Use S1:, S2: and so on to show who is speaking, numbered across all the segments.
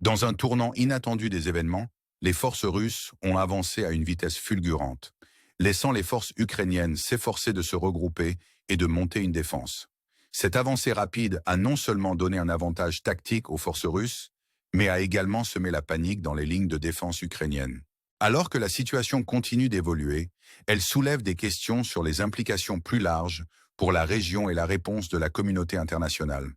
S1: Dans un tournant inattendu des événements, les forces russes ont avancé à une vitesse fulgurante, laissant les forces ukrainiennes s'efforcer de se regrouper et de monter une défense. Cette avancée rapide a non seulement donné un avantage tactique aux forces russes, mais a également semé la panique dans les lignes de défense ukrainiennes. Alors que la situation continue d'évoluer, elle soulève des questions sur les implications plus larges pour la région et la réponse de la communauté internationale.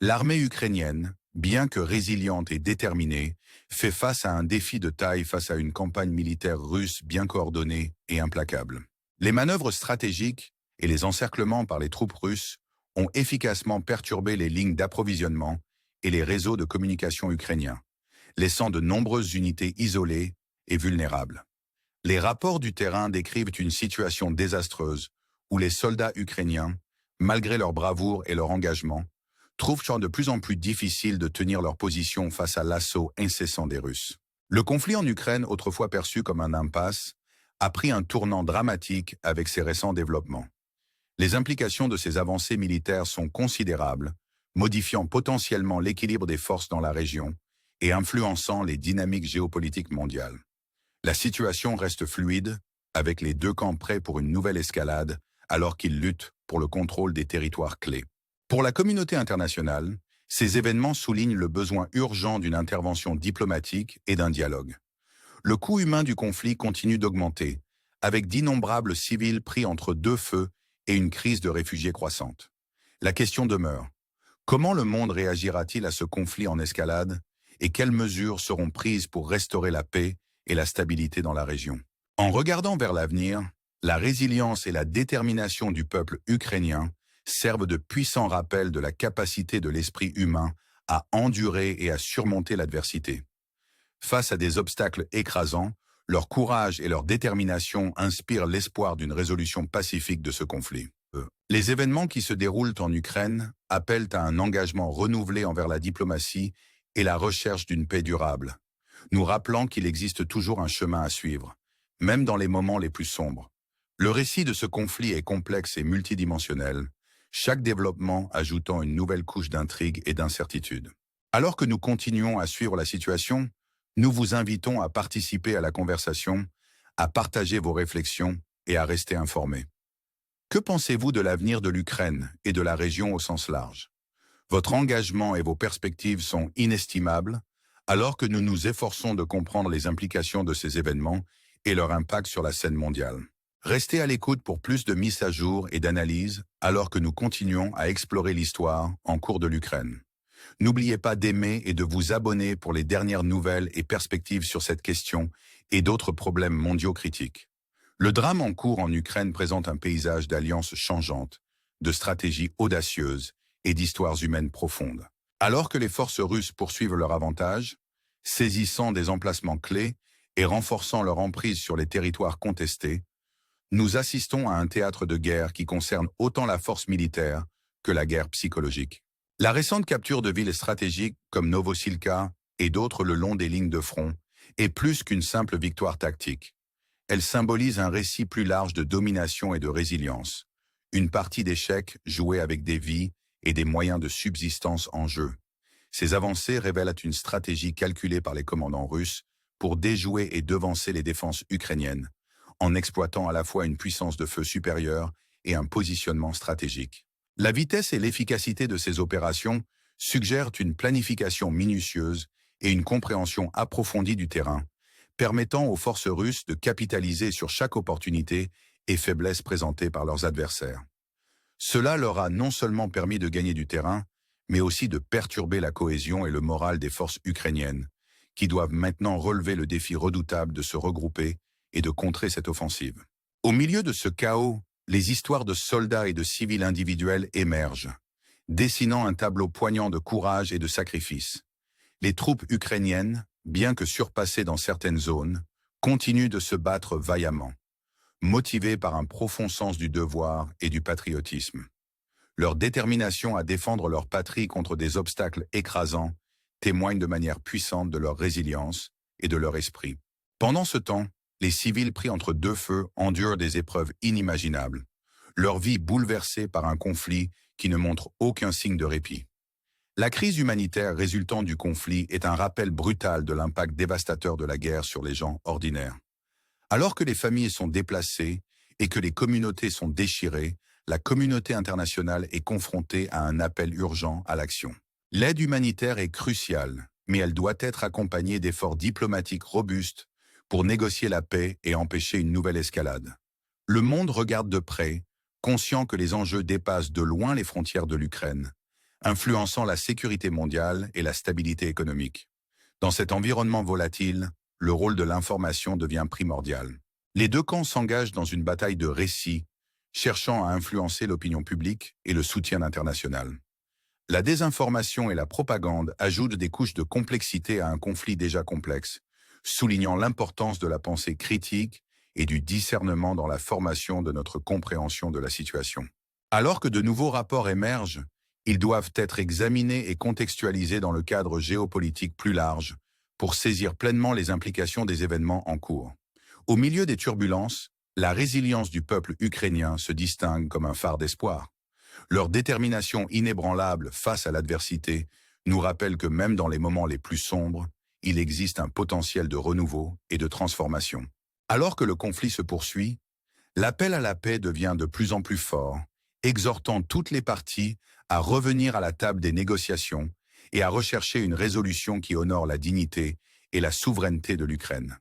S1: L'armée ukrainienne, bien que résiliente et déterminée, fait face à un défi de taille face à une campagne militaire russe bien coordonnée et implacable. Les manœuvres stratégiques et les encerclements par les troupes russes ont efficacement perturbé les lignes d'approvisionnement et les réseaux de communication ukrainiens, laissant de nombreuses unités isolées et vulnérables. Les rapports du terrain décrivent une situation désastreuse où les soldats ukrainiens, malgré leur bravoure et leur engagement, trouvent de plus en plus difficile de tenir leur position face à l'assaut incessant des Russes. Le conflit en Ukraine, autrefois perçu comme un impasse, a pris un tournant dramatique avec ces récents développements. Les implications de ces avancées militaires sont considérables, modifiant potentiellement l'équilibre des forces dans la région et influençant les dynamiques géopolitiques mondiales. La situation reste fluide, avec les deux camps prêts pour une nouvelle escalade, alors qu'ils luttent pour le contrôle des territoires clés. Pour la communauté internationale, ces événements soulignent le besoin urgent d'une intervention diplomatique et d'un dialogue. Le coût humain du conflit continue d'augmenter, avec d'innombrables civils pris entre deux feux et une crise de réfugiés croissante. La question demeure: comment le monde réagira-t-il à ce conflit en escalade et quelles mesures seront prises pour restaurer la paix et la stabilité dans la région? En regardant vers l'avenir, la résilience et la détermination du peuple ukrainien servent de puissants rappels de la capacité de l'esprit humain à endurer et à surmonter l'adversité. Face à des obstacles écrasants, leur courage et leur détermination inspirent l'espoir d'une résolution pacifique de ce conflit. Les événements qui se déroulent en Ukraine appellent à un engagement renouvelé envers la diplomatie et la recherche d'une paix durable, nous rappelant qu'il existe toujours un chemin à suivre, même dans les moments les plus sombres. Le récit de ce conflit est complexe et multidimensionnel, chaque développement ajoutant une nouvelle couche d'intrigue et d'incertitude. Alors que nous continuons à suivre la situation, nous vous invitons à participer à la conversation, à partager vos réflexions et à rester informés. Que pensez-vous de l'avenir de l'Ukraine et de la région au sens large? Votre engagement et vos perspectives sont inestimables, alors que nous nous efforçons de comprendre les implications de ces événements et leur impact sur la scène mondiale. Restez à l'écoute pour plus de mises à jour et d'analyses, alors que nous continuons à explorer l'histoire en cours de l'Ukraine. N'oubliez pas d'aimer et de vous abonner pour les dernières nouvelles et perspectives sur cette question et d'autres problèmes mondiaux critiques. Le drame en cours en Ukraine présente un paysage d'alliances changeantes, de stratégies audacieuses et d'histoires humaines profondes. Alors que les forces russes poursuivent leur avantage, saisissant des emplacements clés et renforçant leur emprise sur les territoires contestés, nous assistons à un théâtre de guerre qui concerne autant la force militaire que la guerre psychologique. La récente capture de villes stratégiques comme Novosilka et d'autres le long des lignes de front est plus qu'une simple victoire tactique. Elle symbolise un récit plus large de domination et de résilience, une partie d'échecs jouée avec des vies et des moyens de subsistance en jeu. Ces avancées révèlent une stratégie calculée par les commandants russes pour déjouer et devancer les défenses ukrainiennes, en exploitant à la fois une puissance de feu supérieure et un positionnement stratégique. La vitesse et l'efficacité de ces opérations suggèrent une planification minutieuse et une compréhension approfondie du terrain, permettant aux forces russes de capitaliser sur chaque opportunité et faiblesse présentée par leurs adversaires. Cela leur a non seulement permis de gagner du terrain, mais aussi de perturber la cohésion et le moral des forces ukrainiennes, qui doivent maintenant relever le défi redoutable de se regrouper et de contrer cette offensive. Au milieu de ce chaos, les histoires de soldats et de civils individuels émergent, dessinant un tableau poignant de courage et de sacrifice. Les troupes ukrainiennes, bien que surpassées dans certaines zones, continuent de se battre vaillamment, motivées par un profond sens du devoir et du patriotisme. Leur détermination à défendre leur patrie contre des obstacles écrasants témoigne de manière puissante de leur résilience et de leur esprit. Pendant ce temps, les civils pris entre deux feux endurent des épreuves inimaginables, leur vie bouleversée par un conflit qui ne montre aucun signe de répit. La crise humanitaire résultant du conflit est un rappel brutal de l'impact dévastateur de la guerre sur les gens ordinaires. Alors que les familles sont déplacées et que les communautés sont déchirées, la communauté internationale est confrontée à un appel urgent à l'action. L'aide humanitaire est cruciale, mais elle doit être accompagnée d'efforts diplomatiques robustes pour négocier la paix et empêcher une nouvelle escalade. Le monde regarde de près, conscient que les enjeux dépassent de loin les frontières de l'Ukraine, influençant la sécurité mondiale et la stabilité économique. Dans cet environnement volatile, le rôle de l'information devient primordial. Les deux camps s'engagent dans une bataille de récits, cherchant à influencer l'opinion publique et le soutien international. La désinformation et la propagande ajoutent des couches de complexité à un conflit déjà complexe, soulignant l'importance de la pensée critique et du discernement dans la formation de notre compréhension de la situation. Alors que de nouveaux rapports émergent, ils doivent être examinés et contextualisés dans le cadre géopolitique plus large pour saisir pleinement les implications des événements en cours. Au milieu des turbulences, la résilience du peuple ukrainien se distingue comme un phare d'espoir. Leur détermination inébranlable face à l'adversité nous rappelle que même dans les moments les plus sombres, il existe un potentiel de renouveau et de transformation. Alors que le conflit se poursuit, l'appel à la paix devient de plus en plus fort, exhortant toutes les parties à revenir à la table des négociations et à rechercher une résolution qui honore la dignité et la souveraineté de l'Ukraine.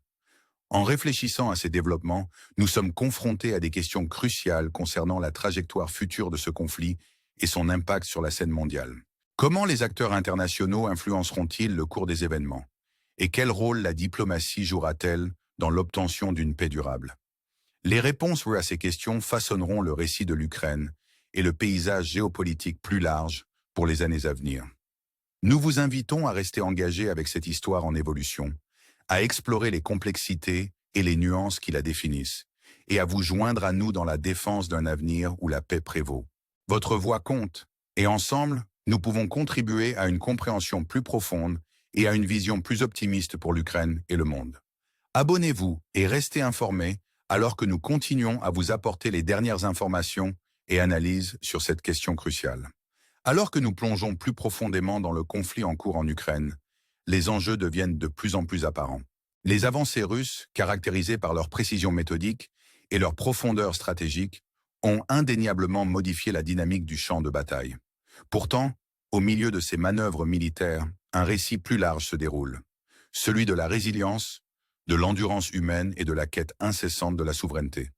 S1: En réfléchissant à ces développements, nous sommes confrontés à des questions cruciales concernant la trajectoire future de ce conflit et son impact sur la scène mondiale. Comment les acteurs internationaux influenceront-ils le cours des événements? Et quel rôle la diplomatie jouera-t-elle dans l'obtention d'une paix durable? Les réponses à ces questions façonneront le récit de l'Ukraine et le paysage géopolitique plus large pour les années à venir. Nous vous invitons à rester engagés avec cette histoire en évolution, à explorer les complexités et les nuances qui la définissent, et à vous joindre à nous dans la défense d'un avenir où la paix prévaut. Votre voix compte, et ensemble, nous pouvons contribuer à une compréhension plus profonde et à une vision plus optimiste pour l'Ukraine et le monde. Abonnez-vous et restez informés alors que nous continuons à vous apporter les dernières informations et analyses sur cette question cruciale. Alors que nous plongeons plus profondément dans le conflit en cours en Ukraine, les enjeux deviennent de plus en plus apparents. Les avancées russes, caractérisées par leur précision méthodique et leur profondeur stratégique, ont indéniablement modifié la dynamique du champ de bataille. Pourtant, au milieu de ces manœuvres militaires, un récit plus large se déroule, celui de la résilience, de l'endurance humaine et de la quête incessante de la souveraineté.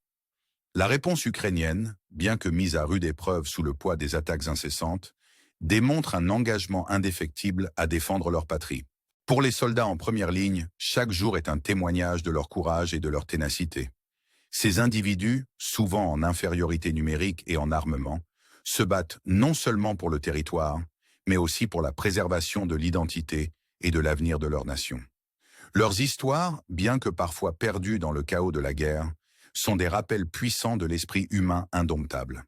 S1: La réponse ukrainienne, bien que mise à rude épreuve sous le poids des attaques incessantes, démontre un engagement indéfectible à défendre leur patrie. Pour les soldats en première ligne, chaque jour est un témoignage de leur courage et de leur ténacité. Ces individus, souvent en infériorité numérique et en armement, se battent non seulement pour le territoire, mais aussi pour la préservation de l'identité et de l'avenir de leur nation. Leurs histoires, bien que parfois perdues dans le chaos de la guerre, sont des rappels puissants de l'esprit humain indomptable.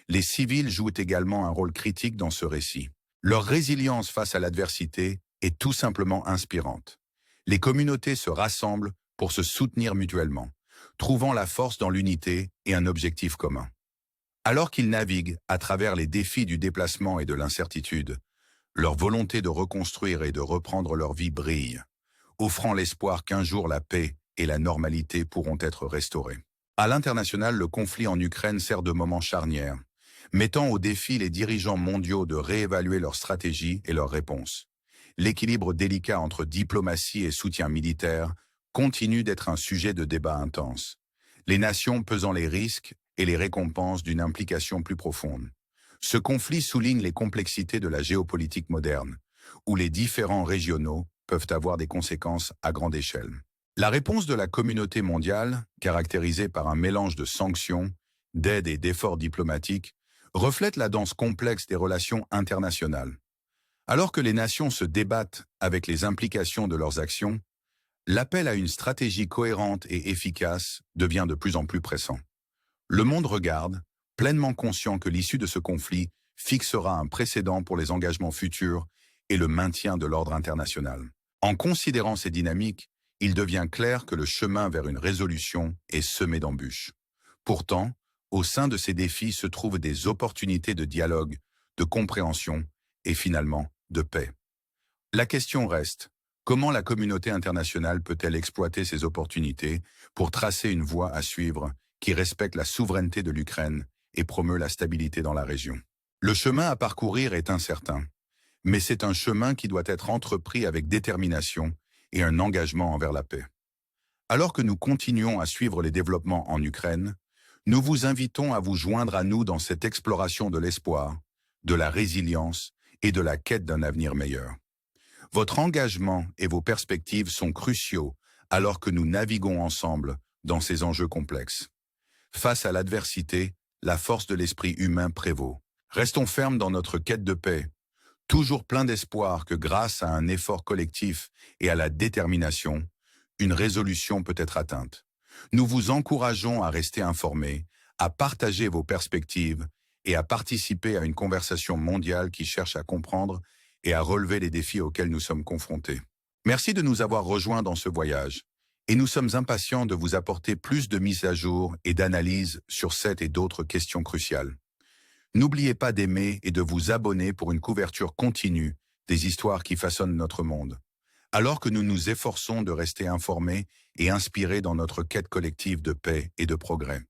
S1: Les civils jouent également un rôle critique dans ce récit. Leur résilience face à l'adversité est tout simplement inspirante. Les communautés se rassemblent pour se soutenir mutuellement, trouvant la force dans l'unité et un objectif commun. Alors qu'ils naviguent à travers les défis du déplacement et de l'incertitude, leur volonté de reconstruire et de reprendre leur vie brille, offrant l'espoir qu'un jour la paix et la normalité pourront être restaurées. À l'international, le conflit en Ukraine sert de moment charnière, mettant au défi les dirigeants mondiaux de réévaluer leurs stratégies et leurs réponses. L'équilibre délicat entre diplomatie et soutien militaire continue d'être un sujet de débat intense, les nations pesant les risques et les récompenses d'une implication plus profonde. Ce conflit souligne les complexités de la géopolitique moderne, où les différends régionaux peuvent avoir des conséquences à grande échelle. La réponse de la communauté mondiale, caractérisée par un mélange de sanctions, d'aide et d'efforts diplomatiques, reflète la danse complexe des relations internationales. Alors que les nations se débattent avec les implications de leurs actions, l'appel à une stratégie cohérente et efficace devient de plus en plus pressant. Le monde regarde, pleinement conscient que l'issue de ce conflit fixera un précédent pour les engagements futurs et le maintien de l'ordre international. En considérant ces dynamiques, il devient clair que le chemin vers une résolution est semé d'embûches. Pourtant, au sein de ces défis se trouvent des opportunités de dialogue, de compréhension et finalement de paix. La question reste, comment la communauté internationale peut-elle exploiter ces opportunités pour tracer une voie à suivre qui respecte la souveraineté de l'Ukraine et promeut la stabilité dans la région? Le chemin à parcourir est incertain, mais c'est un chemin qui doit être entrepris avec détermination et un engagement envers la paix. Alors que nous continuons à suivre les développements en Ukraine, nous vous invitons à vous joindre à nous dans cette exploration de l'espoir, de la résilience et de la quête d'un avenir meilleur. Votre engagement et vos perspectives sont cruciaux alors que nous naviguons ensemble dans ces enjeux complexes. Face à l'adversité, la force de l'esprit humain prévaut. Restons fermes dans notre quête de paix, toujours plein d'espoir que grâce à un effort collectif et à la détermination, une résolution peut être atteinte. Nous vous encourageons à rester informés, à partager vos perspectives et à participer à une conversation mondiale qui cherche à comprendre et à relever les défis auxquels nous sommes confrontés. Merci de nous avoir rejoints dans ce voyage, et nous sommes impatients de vous apporter plus de mises à jour et d'analyses sur cette et d'autres questions cruciales. N'oubliez pas d'aimer et de vous abonner pour une couverture continue des histoires qui façonnent notre monde, alors que nous nous efforçons de rester informés et inspirés dans notre quête collective de paix et de progrès.